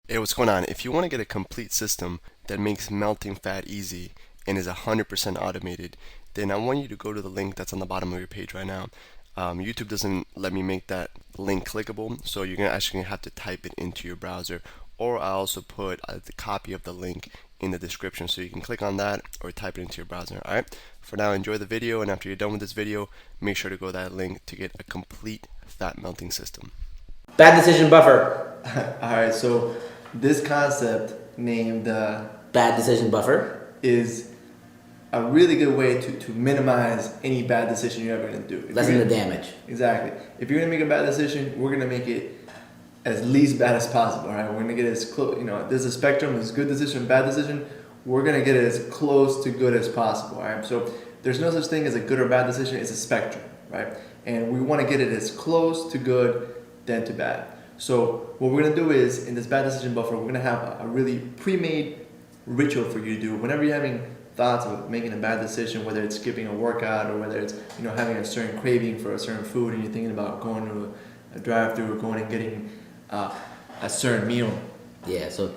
Hey, what's going on? If you want to get a complete system that makes melting fat easy and is 100% automated, then I want you to go to the link that's on the bottom of your page right now. YouTube doesn't let me make that link clickable, so you're actually gonna have to type it into your browser, or I also put the copy of the link in the description, so you can click on that or type it into your browser. All right. For now, enjoy the video, and after you're done with this video, make sure to go to that link to get a complete fat melting system. Bad decision buffer. All right, so this concept named Bad decision buffer. is a really good way to minimize any bad decision you're ever going to do. Lessen the damage. Exactly. If you're going to make a bad decision, we're going to make it as least bad as possible, right? We're going to get as close, there's a spectrum, there's good decision, bad decision. We're going to get it as close to good as possible, right? So there's no such thing as a good or bad decision, it's a spectrum, right? And we want to get it as close to good than to bad. So what we're going to do is, in this bad decision buffer, we're going to have a really pre-made ritual for you to do whenever you're having thoughts of making a bad decision, whether it's skipping a workout or whether it's having a certain craving for a certain food, and you're thinking about going to a drive-through or going and getting a certain meal. Yeah. So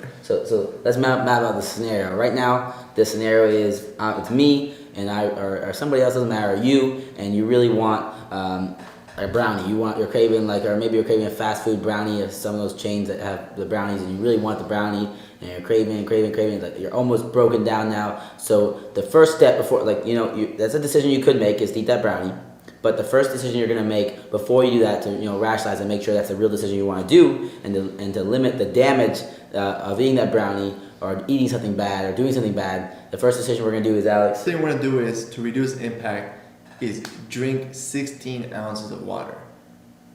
let's map out the scenario. Right now, the scenario is it's me and I or somebody else, doesn't matter. Or you, and you really want a brownie. You're craving or maybe you're craving a fast food brownie or some of those chains that have the brownies, and you really want the brownie, and you're craving, like you're almost broken down now. So the first step before, that's a decision you could make, is to eat that brownie. But the first decision you're gonna make before you do that, to rationalize and make sure that's a real decision you want to do, and to limit the damage of eating that brownie or eating something bad or doing something bad. The first decision we're gonna do is, Alex. The thing we're gonna do is to reduce impact is drink 16 ounces of water.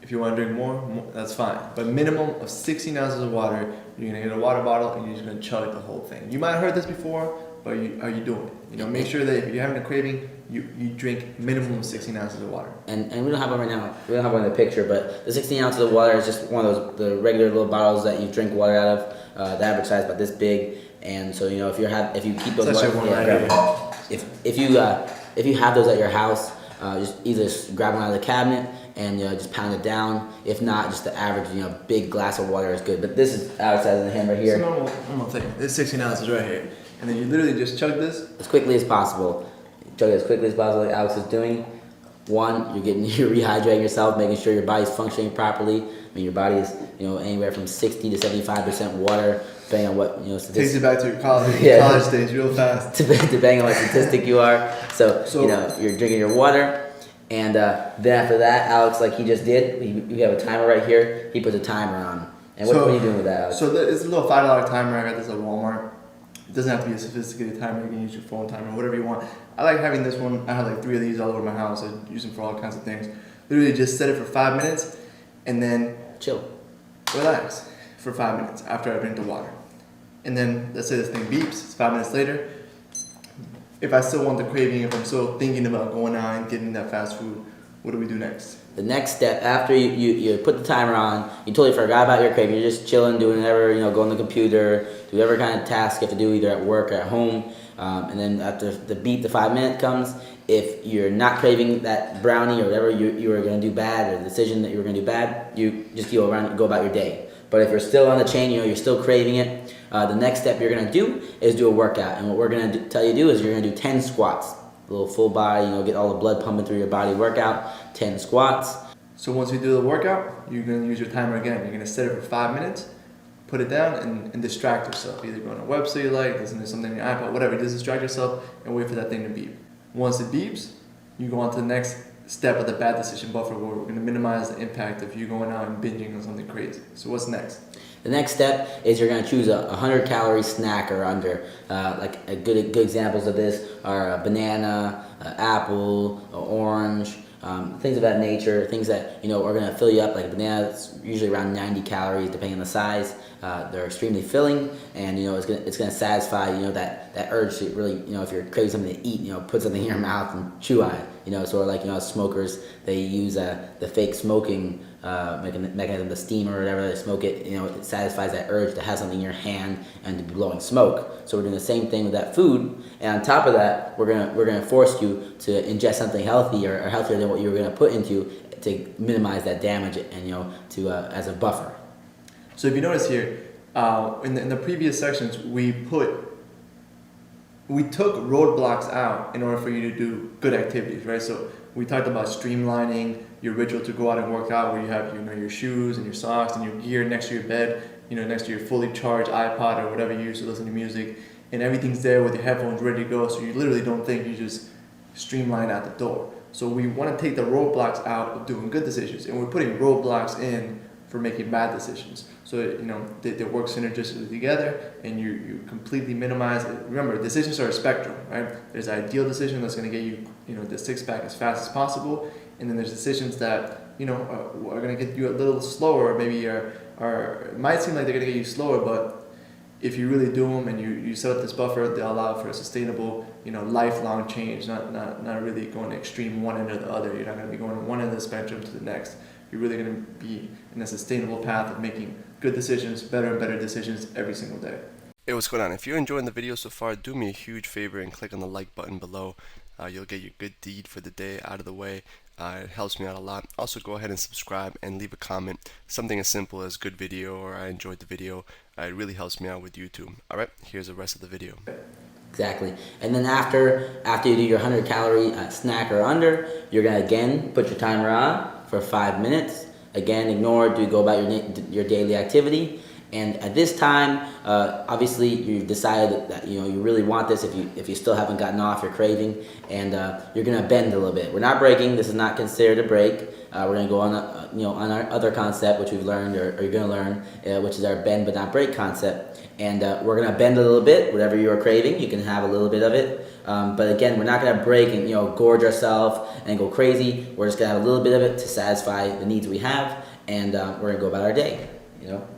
If you want to drink more, that's fine. But minimum of 16 ounces of water. You're gonna get a water bottle and you're just gonna chug the whole thing. You might have heard this before, but are you doing it? Make sure that if you're having a craving, you drink minimum of 16 ounces of water. And we don't have one right now. We don't have one in the picture, but the 16 ounces of water is just one of the regular little bottles that you drink water out of. The average size about this big, and so if you keep those It's actually water, one right here. if you have those at your house, just either grab one out of the cabinet and just pound it down. If not, just the average big glass of water is good. But this is Alex has in the hand right here. It's a normal thing. It's 16 ounces right here, and then you literally just chug this as quickly as possible. Chug it as quickly as possible, like Alex is doing. One, you're rehydrating yourself, making sure your body's functioning properly. I mean, your body is anywhere from 60 to 75% water, depending on what takes you back to your college days real fast. Depending on what statistic you are. So you're drinking your water, and then after that, Alex, like he just did, we have a timer right here. He puts a timer on. And what are you doing with that, Alex? So it's a little $5 timer. I got this at Walmart. It doesn't have to be a sophisticated timer. You can use your phone timer, whatever you want. I like having this one. I have like 3 of these all over my house. I use them for all kinds of things. Literally just set it for 5 minutes, and then chill, relax for 5 minutes after I drink the water. And then let's say this thing beeps. It's 5 minutes later. If I still want the craving, if I'm still thinking about going out and getting that fast food, what do we do next? The next step, after you put the timer on, you totally forgot about your craving, you're just chilling, doing whatever, go on the computer, do whatever kind of task you have to do, either at work or at home. And then after the 5 minute comes, if you're not craving that brownie or whatever you were going to do bad, or the decision that you were going to do bad, you just go about your day. But if you're still on the chain, you're still craving it, the next step you're going to do is do a workout. And what we're going to tell you to do is you're going to do 10 squats. A little full body, get all the blood pumping through your body workout, 10 squats. So once you do the workout, you're going to use your timer again. You're going to set it for 5 minutes, put it down, and distract yourself. Either go on a website you like, listen to something on your iPod, whatever. Just distract yourself and wait for that thing to beep. Once it beeps, you go on to the next step of the bad decision buffer, where we're going to minimize the impact of you going out and binging on something crazy. So what's next? The next step is you're going to choose a 100-calorie snack or under. Good examples of this are a banana, apple, orange, things of that nature. Things that are going to fill you up. Like a banana, it's usually around 90 calories, depending on the size. They're extremely filling, and it's going to satisfy that urge to really if you're craving something to eat, put something in your mouth and chew on it. Sort of like smokers, they use the fake smoking mechanism, the steam or whatever, they smoke it. It satisfies that urge to have something in your hand and to be blowing smoke. So we're doing the same thing with that food, and on top of that, we're gonna force you to ingest something healthy or healthier than what you were gonna put into to minimize that damage and to as a buffer. So if you notice here, In the previous sections, we took roadblocks out in order for you to do good activities, right? So we talked about streamlining your ritual to go out and work out, where you have your shoes and your socks and your gear next to your bed, next to your fully charged iPod or whatever you use to listen to music, and everything's there with your headphones ready to go. So you literally don't think, you just streamline out the door. So we want to take the roadblocks out of doing good decisions, and we're putting roadblocks in for making bad decisions. So they work synergistically together, and you completely minimize it. Remember, decisions are a spectrum, right? There's an ideal decision that's going to get you the six pack as fast as possible, and then there's decisions that are going to get you a little slower, or maybe it might seem like they're going to get you slower, but if you really do them and you set up this buffer, they'll allow for a sustainable, lifelong change, not really going to extreme one end or the other. You're not going to be going from one end of the spectrum to the next. You're really going to be in a sustainable path of making good decisions, better and better decisions every single day. Hey, what's going on? If you're enjoying the video so far, do me a huge favor and click on the like button below. You'll get your good deed for the day out of the way. It helps me out a lot. Also, go ahead and subscribe and leave a comment. Something as simple as good video or I enjoyed the video. It really helps me out with YouTube. Alright, here's the rest of the video. Exactly. And then after you do your 100-calorie snack or under, you're going to again put your timer on for 5 minutes. Again, ignore it, go about your daily activity. And at this time, obviously, you've decided that you really want this. If you still haven't gotten off your craving, and you're gonna bend a little bit. We're not breaking. This is not considered a break. We're gonna go on on our other concept, which we've learned, or you're gonna learn, which is our bend but not break concept. And we're gonna bend a little bit. Whatever you are craving, you can have a little bit of it. But again, we're not gonna break and gorge ourselves and go crazy. We're just gonna have a little bit of it to satisfy the needs we have, and we're gonna go about our day.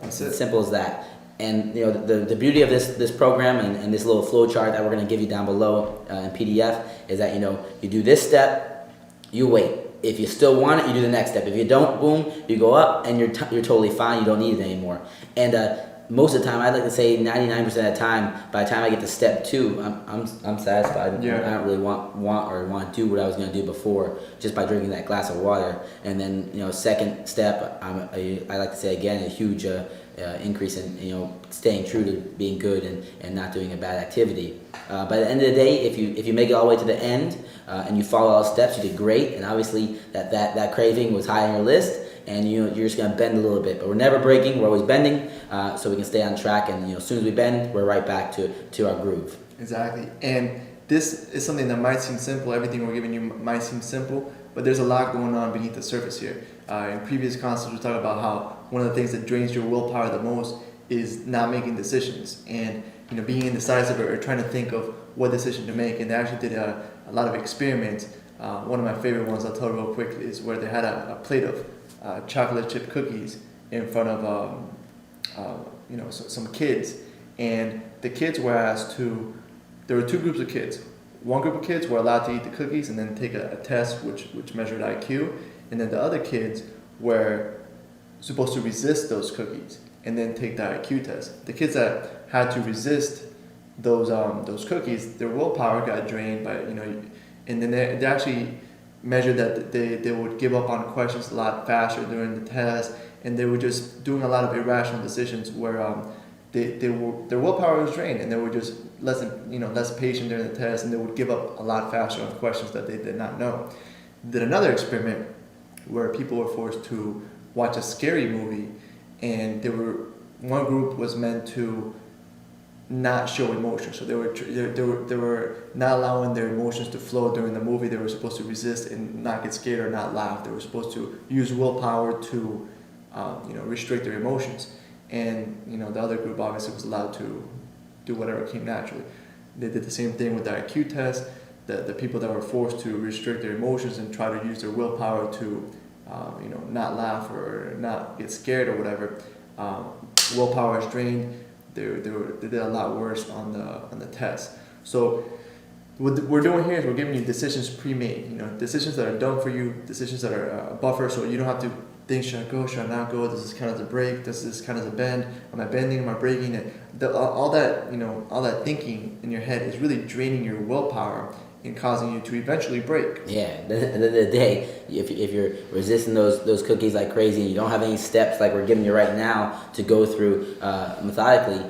That's It's it. simple as that. And the beauty of this program and this little flow chart that we're going to give you down below in PDF is that you do this step, you wait. If you still want it, you do the next step. If you don't, boom, you go up, and you're totally fine. You don't need it anymore. And most of the time, I'd like to say 99% of the time, by the time I get to step 2, I'm satisfied. Yeah. I don't really want to do what I was going to do before just by drinking that glass of water. And then second step, I like to say again, a huge increase in staying true to being good and not doing a bad activity. By the end of the day, if you make it all the way to the end and you follow all the steps, you did great. And obviously that craving was high on your list. And you're just gonna bend a little bit, but we're never breaking. We're always bending, so we can stay on track. And as soon as we bend, we're right back to our groove. Exactly. And this is something that might seem simple. Everything we're giving you might seem simple, but there's a lot going on beneath the surface here. In previous concepts, we talked about how one of the things that drains your willpower the most is not making decisions and being indecisive or trying to think of what decision to make. And they actually did a lot of experiments. One of my favorite ones I'll tell real quick is where they had a plate of chocolate chip cookies in front of some kids, and the kids were asked to. There were two groups of kids. One group of kids were allowed to eat the cookies and then take a test which measured IQ, and then the other kids were supposed to resist those cookies and then take the IQ test. The kids that had to resist those cookies, their willpower got drained by and then they actually measured that they would give up on questions a lot faster during the test, and they were just doing a lot of irrational decisions where their willpower was drained, and they were just less patient during the test, and they would give up a lot faster on questions that they did not know. Did another experiment where people were forced to watch a scary movie, and one group was meant to not show emotion, so they were not allowing their emotions to flow during the movie. They were supposed to resist and not get scared or not laugh. They were supposed to use willpower to restrict their emotions, and the other group obviously was allowed to do whatever came naturally. They did the same thing with the IQ test. The people that were forced to restrict their emotions and try to use their willpower to not laugh or not get scared or whatever, willpower is drained. They did a lot worse on the test. So what we're doing here is we're giving you decisions pre-made. Decisions that are done for you, decisions that are a buffer, so you don't have to think, should I go, should I not go? This is kind of the break. This is kind of the bend. Am I bending? Am I breaking? All that thinking in your head is really draining your willpower, and causing you to eventually break. Yeah, at the end of the day, if you're resisting those cookies like crazy and you don't have any steps like we're giving you right now to go through methodically,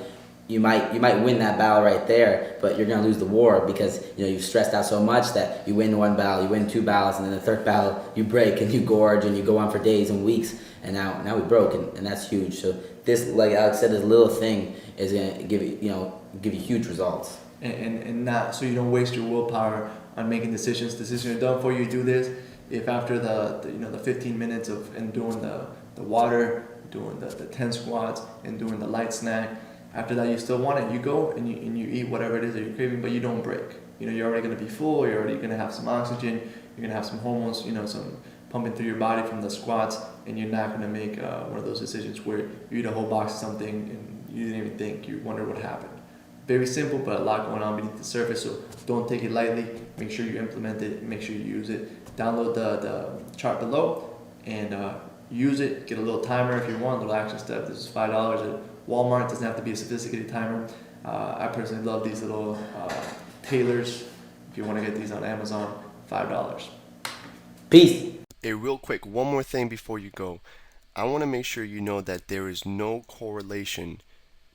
you might win that battle right there, but you're gonna lose the war because you've stressed out so much that you win one battle, you win two battles, and then the third battle you break and you gorge and you go on for days and weeks, and now we broke, and that's huge. So this, like Alex said, this little thing is gonna give you huge results. And not so you don't waste your willpower on making decisions. Decisions are done for you. Do this. If after the 15 minutes of and doing the water, doing the 10 squats, and doing the light snack, after that you still want it, you go and you eat whatever it is that you're craving, but you don't break. You're already gonna be full. You're already gonna have some oxygen. You're gonna have some hormones. Some pumping through your body from the squats, and you're not gonna make one of those decisions where you eat a whole box of something and you didn't even think. You wonder what happened. Very simple, but a lot going on beneath the surface, so don't take it lightly. Make sure you implement it, make sure you use it. Download the chart below and use it. Get a little timer if you want, a little action step. This is $5 at Walmart. It doesn't have to be a sophisticated timer. I personally love these little tailors. If you want to get these on Amazon, $5. Peace. Hey, real quick, one more thing before you go. I want to make sure you know that there is no correlation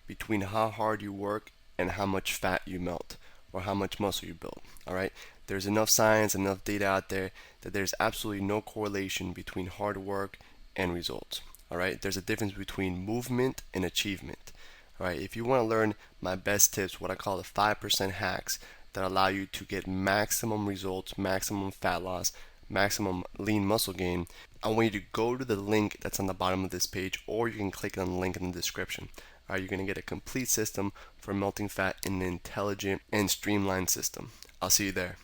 between how hard you work and how much fat you melt or how much muscle you build. All right, there's enough science, enough data out there that there's absolutely no correlation between hard work and results. All right, there's a difference between movement and achievement. All right, if you want to learn my best tips, what I call the 5% hacks that allow you to get maximum results, maximum fat loss, maximum lean muscle gain, I want you to go to the link that's on the bottom of this page, or you can click on the link in the description. You're going to get a complete system for melting fat in an intelligent and streamlined system. I'll see you there.